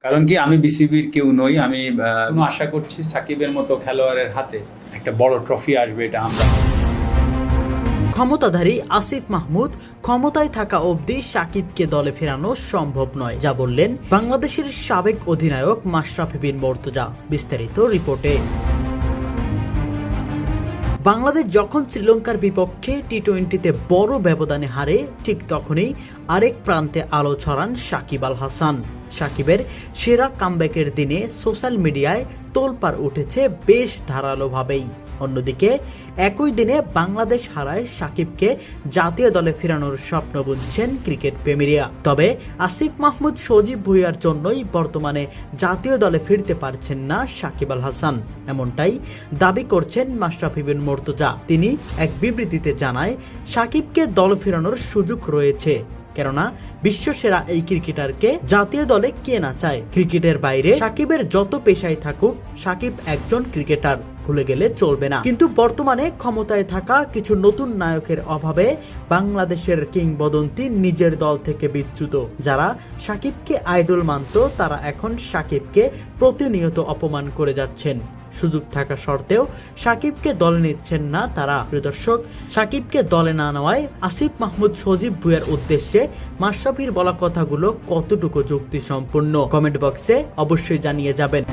কারণ কি আমি বিসিবির কেউ নই। আমি আশা করছি সাকিবের মতো খেলোয়াড়ের হাতে একটা বড় ট্রফি আসবে, এটা আমরা। ক্ষমতাধারী আসিফ মাহমুদ ক্ষমতায় থাকা অবধি সাকিবকে দলে ফেরানো সম্ভব নয়, যা বললেন বাংলাদেশের সাবেক অধিনায়ক মাশরাফি বিন মুর্তজা। বিস্তারিত রিপোর্টে। বাংলাদেশ যখন শ্রীলঙ্কার বিপক্ষে টি-20তে বড় ব্যবধানে হারে, ঠিক তখনই আরেক প্রান্তে আলো ছড়ান সাকিব আল হাসান। সাকিবের সেরা কামব্যাকের দিনে সোশ্যাল মিডিয়ায় তোলপাড় উঠেছে বেশ ধারালোভাবেই। অন্যদিকে একই দিনে বাংলাদেশ হারায় সাকিবকে জাতীয় দলে ফেরানোর স্বপ্ন বুনছেন ক্রিকেট প্রেমীরা। তবে আসিফ মাহমুদ, সজীব ভুঁইয়ার জন্যই বর্তমানে জাতীয় দলে ফিরতে পারছেন না সাকিব আল হাসান, এমনটাই দাবি করছেন মাশরাফি বিন মুর্তজা। তিনি এক বিবৃতিতে জানায়, সাকিবকে দল ফেরানোর সুযোগ রয়েছে, কেননা বিশ্বসেরা এই ক্রিকেটারকে জাতীয় দলে কে না চায়। ক্রিকেটের বাইরে সাকিবের যত পেশায় থাকুক, সাকিব একজন ক্রিকেটার, ভুলে গেলে চলবে না। কিন্তু বর্তমানে ক্ষমতায় থাকা কিছু নতুন নায়কের অভাবে বাংলাদেশের কিংবদন্তি নিজের দল থেকে বিচ্যুত। যারা সাকিবকে আইডল মানত, তারা এখন সাকিবকে প্রতিনিয়ত অপমান করে যাচ্ছেন। সুযোগ থাকা সত্ত্বেও সাকিবকে দলে নিচ্ছেন না তারা। প্রিয় দর্শক, সাকিবকে দলে না নেওয়ায় আসিফ মাহমুদ, সজীব ভুঁইয়ার উদ্দেশ্যে মাশরাফির বলা কথাগুলো কতটুকু যুক্তিসম্পন্ন, কমেন্ট বক্সে অবশ্যই জানিয়ে যাবেন।